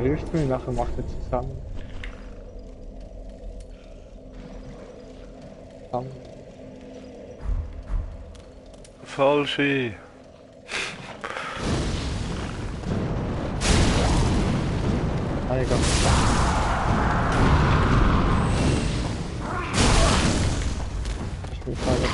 Hilft mir, nachher macht er zusammen. Falsche. Einiger. Ich will gerade.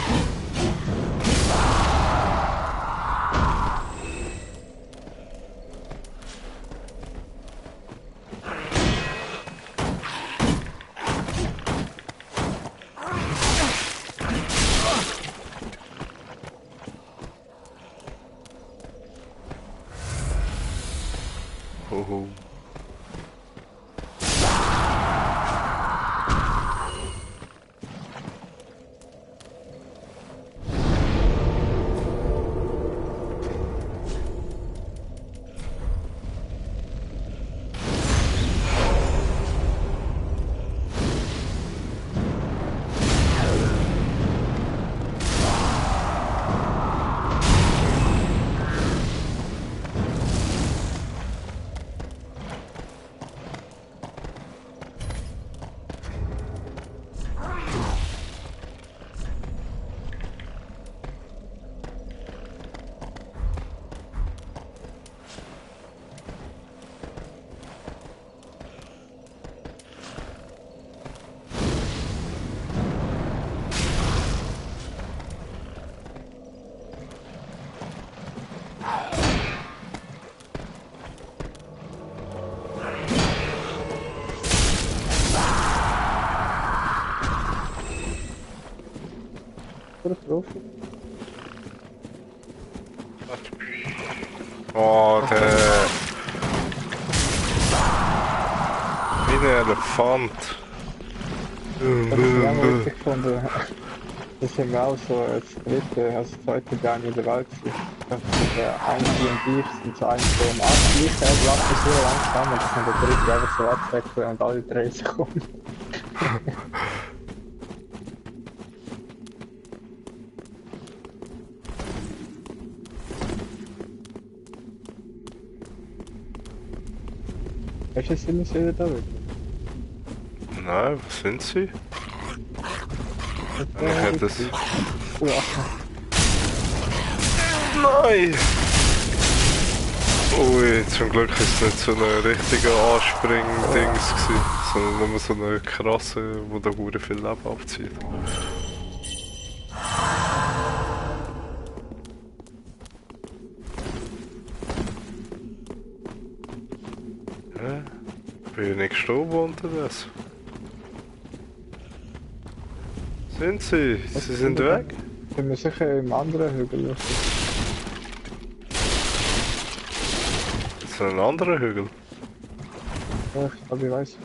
Hoho. Oh, der... Wie ein Elefant. Das ist ja mal witzig gefunden. Das ist ja auch so das dritte, also das zweite Gang in der Welt. Das ist der eine und ich sind so eigentlich so am Abschluss, der lacht so langsam und dann kann der dritte einfach so abwechseln und alle drehen sich um. Welche sind wir da wirklich? Nein, was sind sie? Ich hätte es... Ja. Nein! Ui, zum Glück ist es nicht so ein richtiger Anspring-Dings gewesen, sondern nur so eine krasse, wo da hure viel Leben abzieht. Hä? Bin ich nicht gestorben unterdessen? Sind sie? Sie sind weg? Sind wir sicher im anderen Hügel? Ist das ein anderer Hügel? Ja, ich glaube, ich weiß.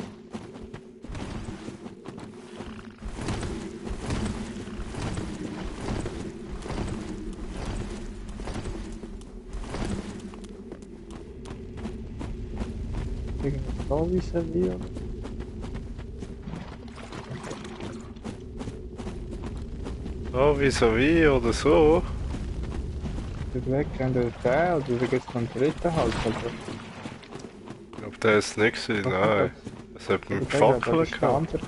Irgendwas da vis-à-vis. Oh, vis-à-vis oder so? Wird weg, entweder der oder da gibt es noch einen dritten halt. Aber Ich glaube, der ist nicht gewesen, nein. Es hat mit das war Fackeln der gehabt. andere.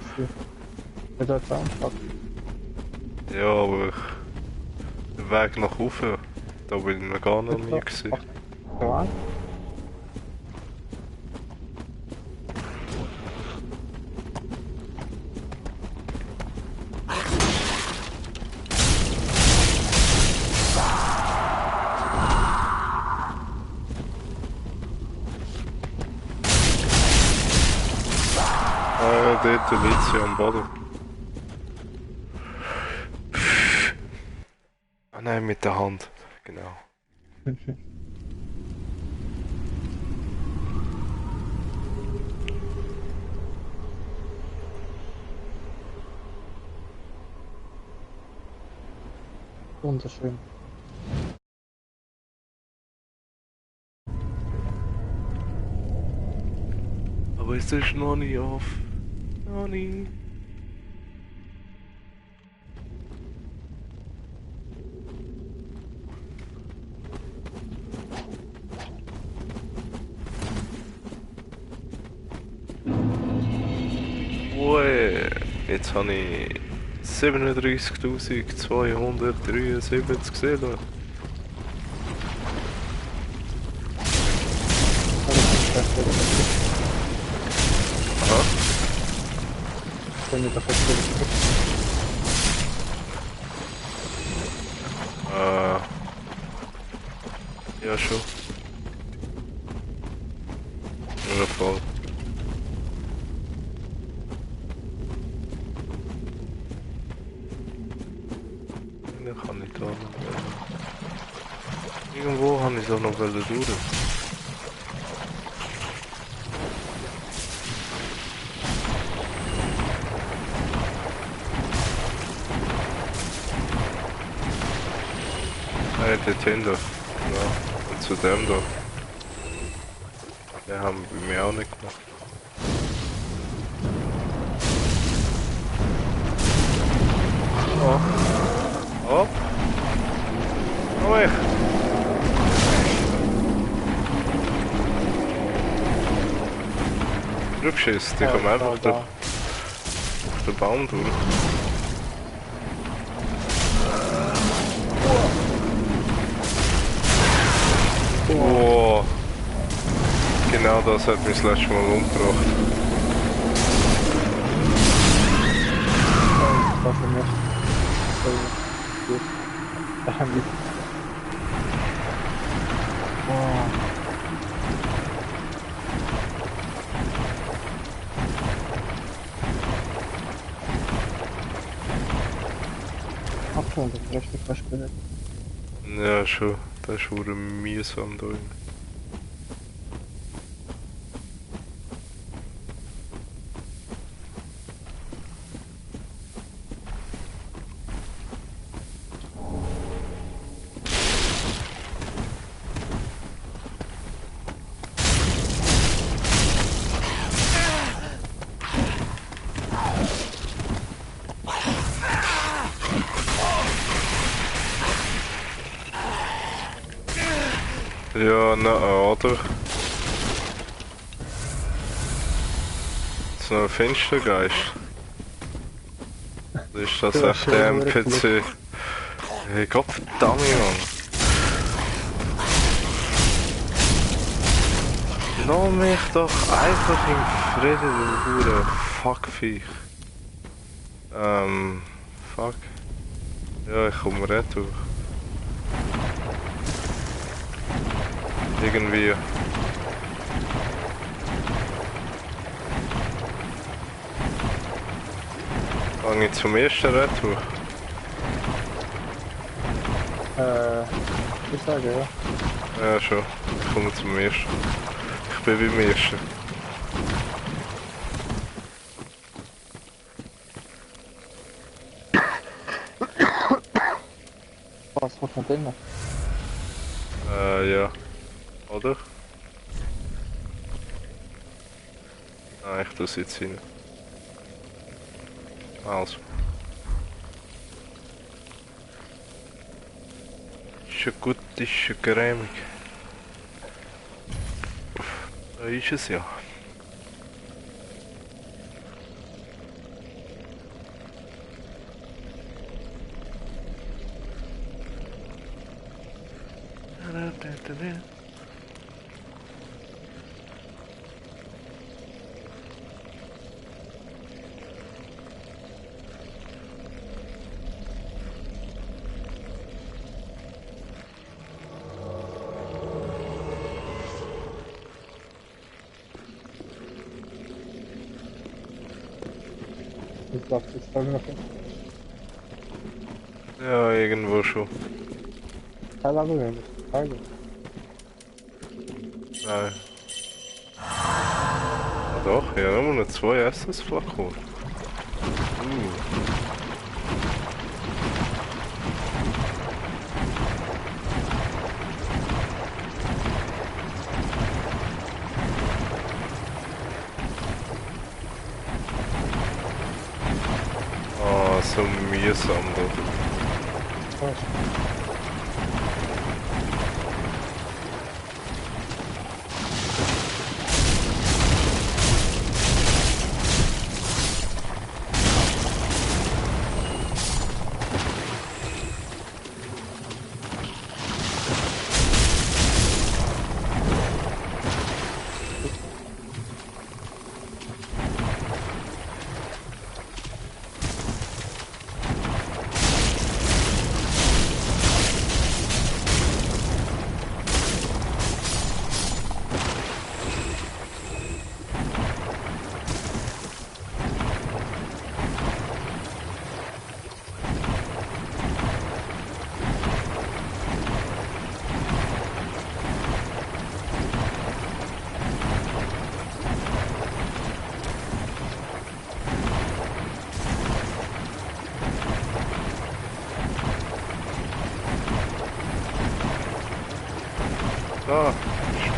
Ja, da hat es auch einen Fackel. Ja, aber der Weg nach oben, da bin ich noch gar noch nie gewesen. Da Ah ja, dort liegt sie am Boden. Ah nein, mit der Hand. Genau. wunderschön. Aber es ist noch nicht auf. Noch nie. Jetzt habe ich 37.273 gesehen. Aha. Wenn wir doch jetzt wieder Ja schon. Ja voll. Dann kann ich da noch irgendwo habe ich da noch durch. Dort hinten. Ja. Und zu dem da. Den haben wir bei mir auch nicht gemacht. Oh. Oh. Oh echt. Rückschiss, die kommen einfach durch den Baum durch. Oh. Genau das hat mich das letzte Mal umgebracht. das ist nicht. Gut. Oh. Abschauen, das ist richtig verspielt. Ja schon, das ist schon mühsam da. Ja, na oder? So ein Finstergeist. Ist das Ja, echt der schön, NPC? Hey Gott verdammt, Mann. Lass mich doch einfach im Frieden, du Hure Fuckviech. Fuck. Ja, ich komme retour. Irgendwie. Fange ich zum ersten Retour? Ich sage ja. Ja, schon. Ich komme zum ersten. Ich bin beim ersten. Was macht man denn noch? Ja. Oder? Nein, ich tue es jetzt rein. Also. Ist ja gut, ist ja cremig. Da ist es ja. Ich glaube, das ist noch nicht. Ja, irgendwo schon. Teilweise nicht. Teilweise. Nein. Ah, doch, ja, nur noch 2 SS-Flakon. Ah, so mühsam da. Was?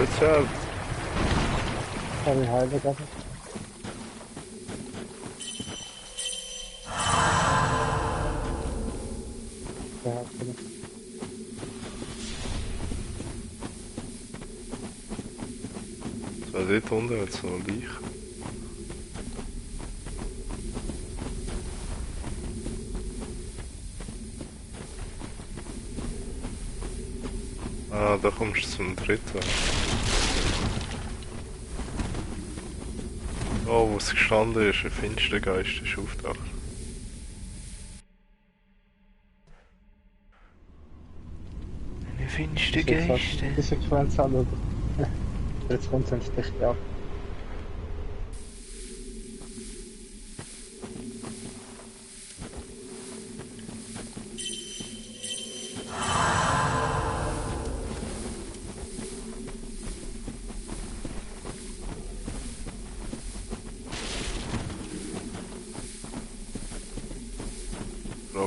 Erzähl. Kann ich heilen gerade nicht. Ja, bitte. So, dort unten hat es noch Leich. Ah, da kommst du zum dritten. Oh, wo es gestanden ist, ein Finstergeist ist auftaucht. Eine Finstergeiste. Die Sequenz an, oder? Jetzt kommt es ins Dichte ab.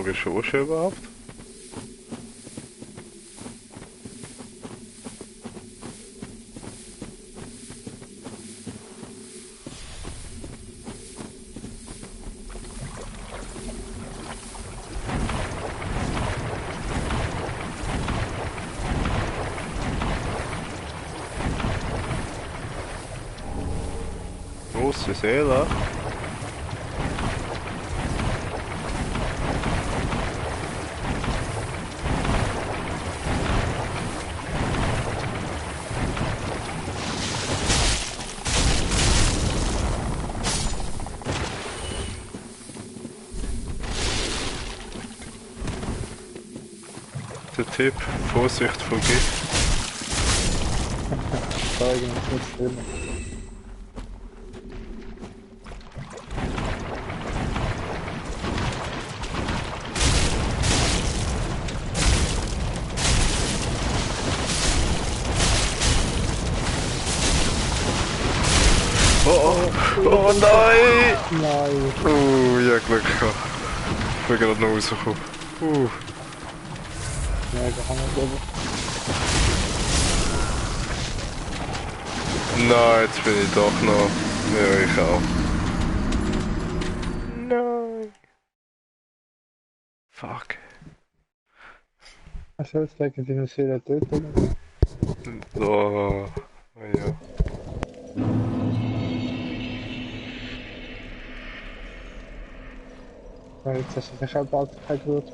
Frage ist, wo ist er überhaupt? Grosse Seele. Der Tipp, Vorsicht vor Gift. Zeugen ist nicht schlimm. Oh, oh, oh nein! Nein. Ich hab Glück gehabt. Ich bin gerade noch rausgekommen. Ja, da haben wir drüber. Nein, jetzt bin ich doch noch. Ja, ich auch. Nein. Fuck. Also jetzt wegen deiner Seele töten. Oh, ja. Ja, jetzt hast du sicher bald kein Blut.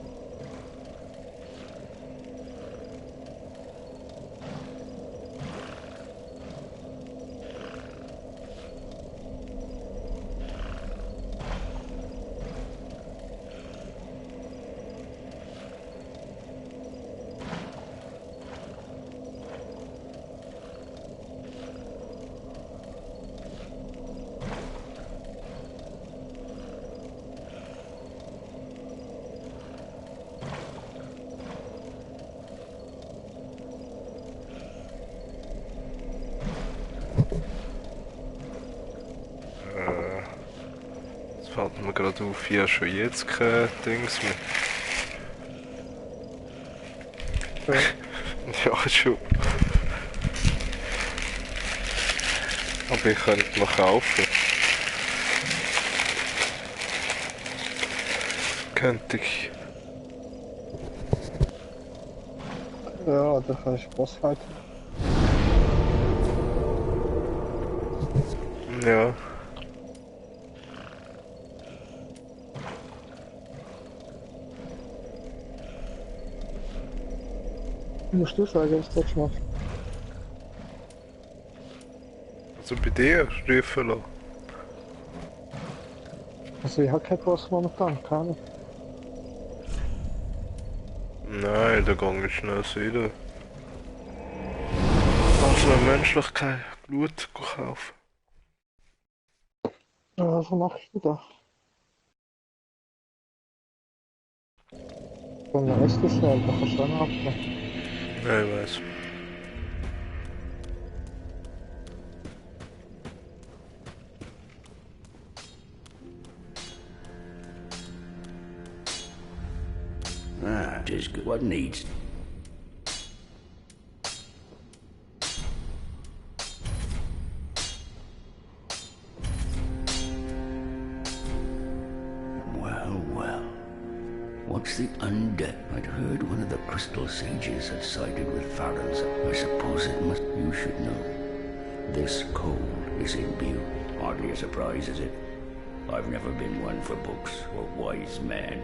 Jetzt fällt mir gerade auf, ich habe schon jetzt kein Dings mehr. Ja, schon. Aber ich könnte noch kaufen. Könnte ich. Ja, da kannst du Boss halten. Ja. Musst du sagen, was du jetzt machst? Also bei dir rufen lassen. Also ich habe keinen Boss momentan, keine Ahnung. Nein, der Gang ist schnell wieder. Also Menschlichkeit, Blut kaufen. Ja, was machst du da? Von der Rest ist ja, da kannst du auch noch abnehmen. Ja, ich weiß. Ah, just what needs. What's the undead? I'd heard one of the crystal sages had sided with Farron's. I suppose it must... You should know. This code is imbued. Hardly a surprise, is it? I've never been one for books or wise men.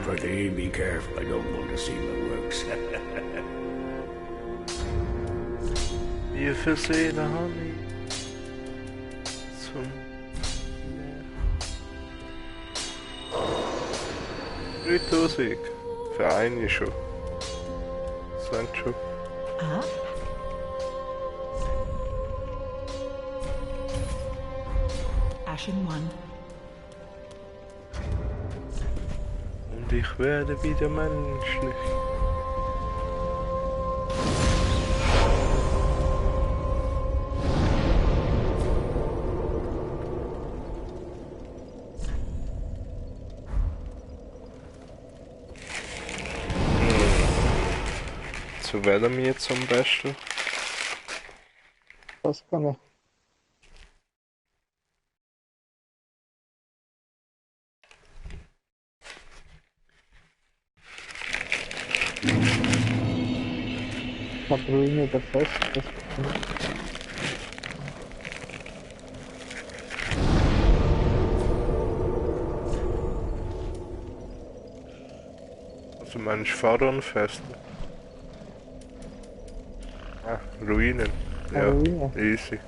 Pretty, be careful. I don't want to see my works. Wie viel Seelen habe ich? Zum... 3000. Für eine schon. Das sind schon. Ah? Ashen One. Und ich werde wieder menschlich. Zu wählen wir jetzt am besten? Das kann ich. Ich hab Ruine der Fest. Das kann ich. Also meinst du Farron fest? Ah, Ruinen. Ja, Ruine. easy.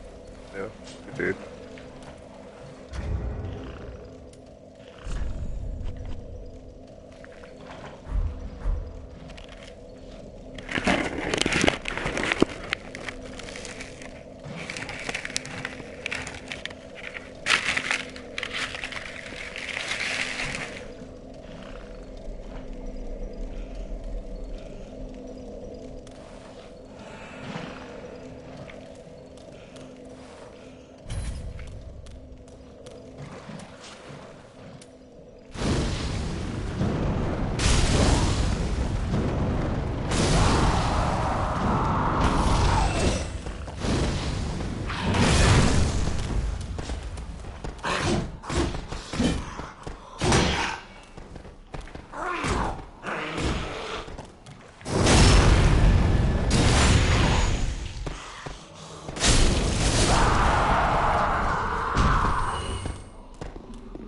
Ja, dort.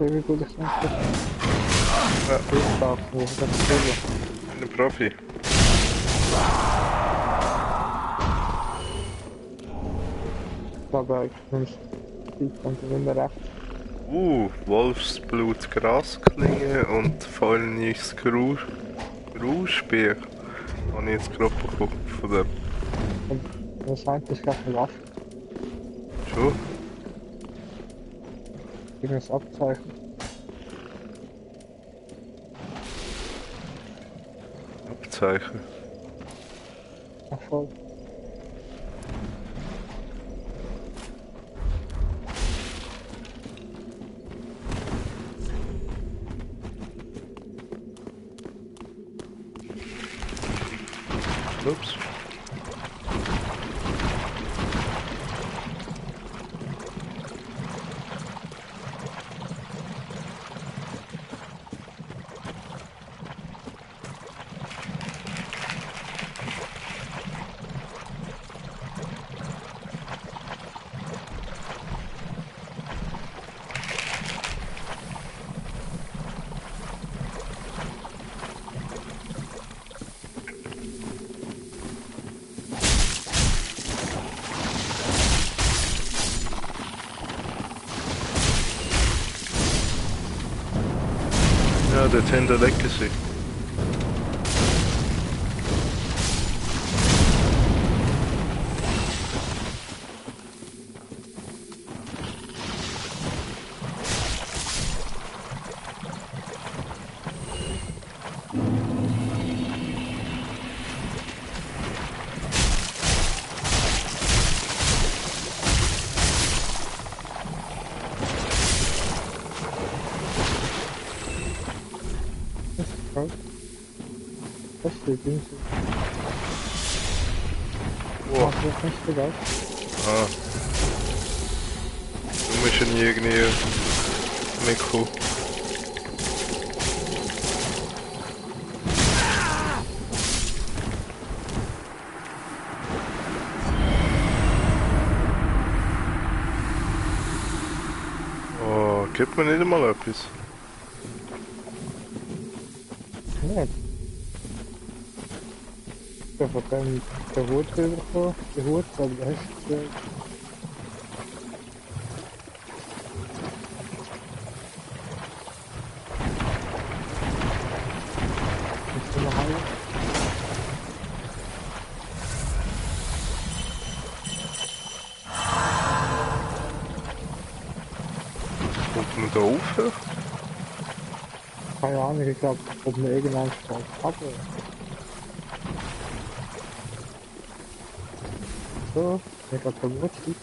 Wie gut ich denke. Ja, Durchstarten, wo ich das spiele. ein Profi. Ich glaube, ich nimm's die Kontinente rechts. Wolfsblut Grasklinge und Fäulnis Grauspiel. Habe ich jetzt gerade bekommen von dem. Und das scheint ist gerade eine Waffe. Schon? Irgendwas Abzeichen. Abzeichen. Ach voll. Ups. Ja, der Tender Legacy. Krass. Das steht Ding. Wow. Ach, das nicht so geil. Ah. Du musst ihn irgendwie mitkommen. Oh, gibt mir nicht einmal etwas. Nicht. Ich habe dann den Hut bekommen. Den Hut, aber der hast du. Bist du noch einer? Kommt man da rauf? Keine Ahnung, ich glaube, ob mir irgendwann Spaß hat. So, ich habe den Hut steht.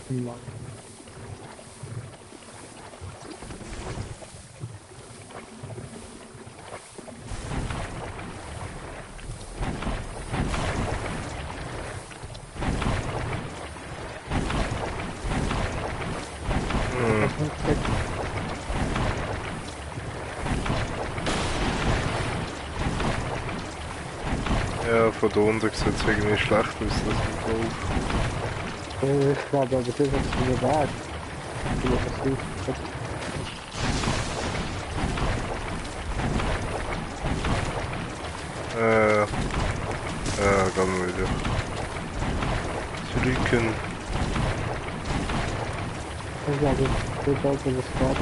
Mann. Ja, von da unten sieht es irgendwie schlecht aus, das mit drauf. Ich glaube, aber das ist jetzt wieder Weg. Ich weiß das nicht. Ja, gehen wir wieder. Zurücken. Ich glaube, ich will auch das Start.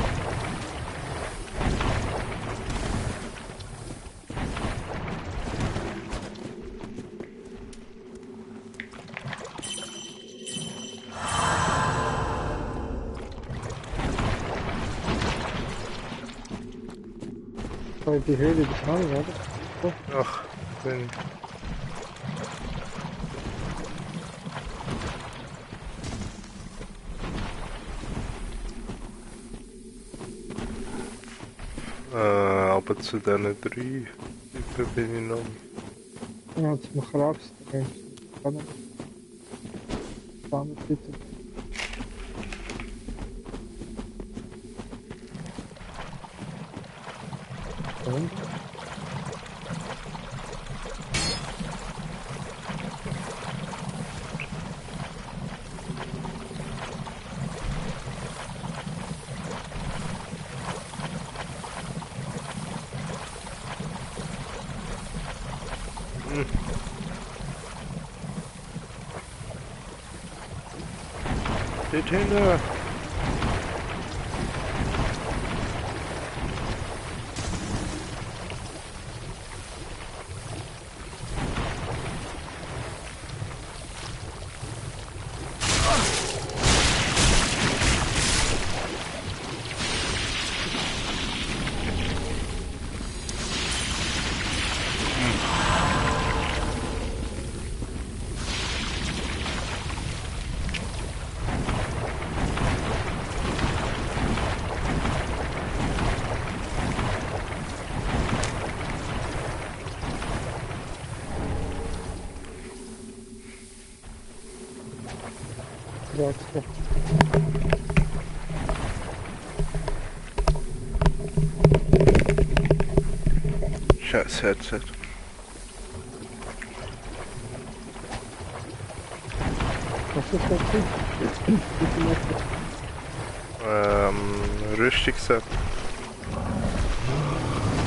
Die Höhle des Mannes, oder? Ach, wenn. Aber zu diesen drei Typen bin ich noch. Ja, zum Krabs. Kann man. Kann man bitte. Und? Dort hinten! Grazie. Scheiß Headset. Was ist dazu? Rüstungsset.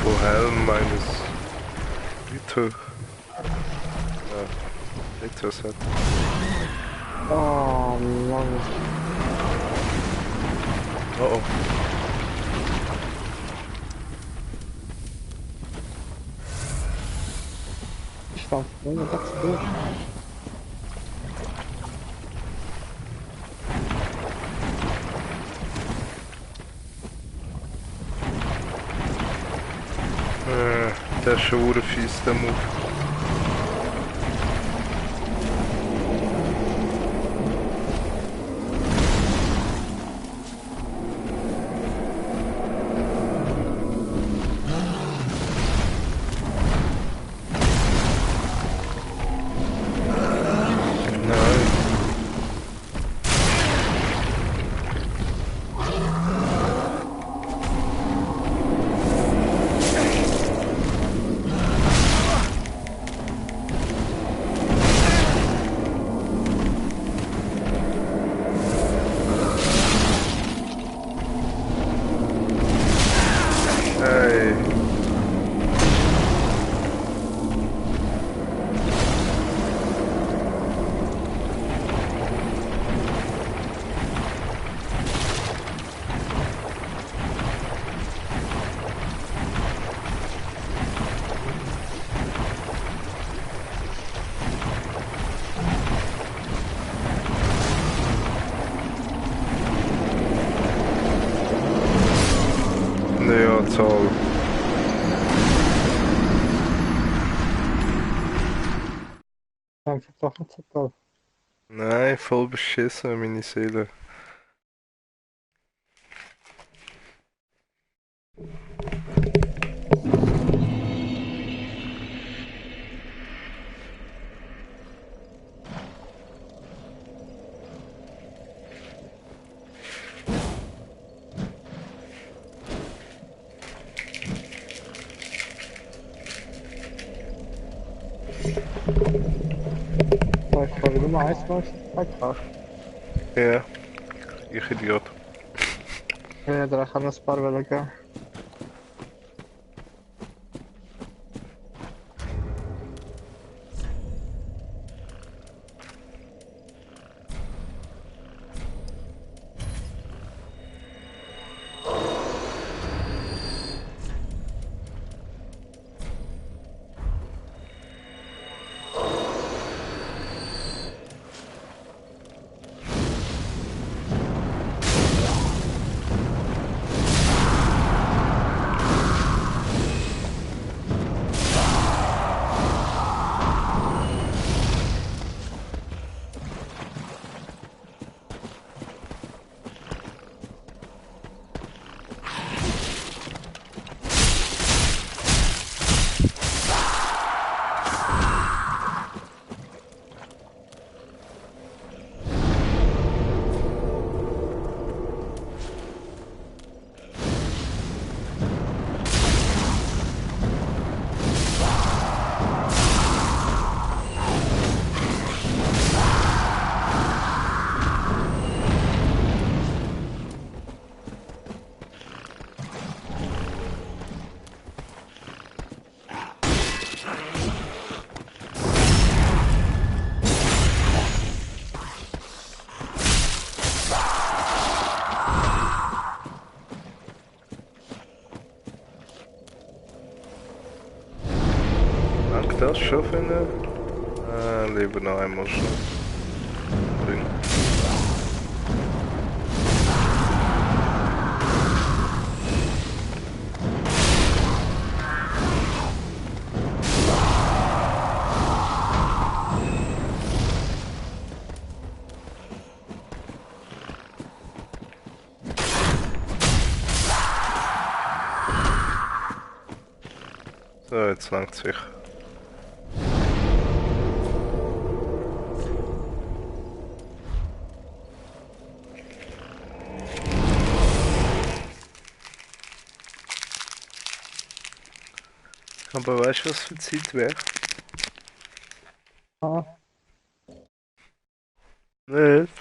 Von Helm meines Mytho. Ja, Mytho-Set. Oh, Mann. Oh oh. Ich darf nur das durch. Der ist schon fies, der Move. Zahl. Einfach doch nicht so toll. Nein, voll beschissen, meine Seele. Soll ich Folge Nummer 1 mal Beitrag? Ja, ich Idiot. Ja, da kann noch ein paar Welle geben. Dank das schon finden? Lieber noch einmal schon. Bring. So, jetzt langt sich. Aber weißt du, was für Zeit wäre? Ah, Nicht.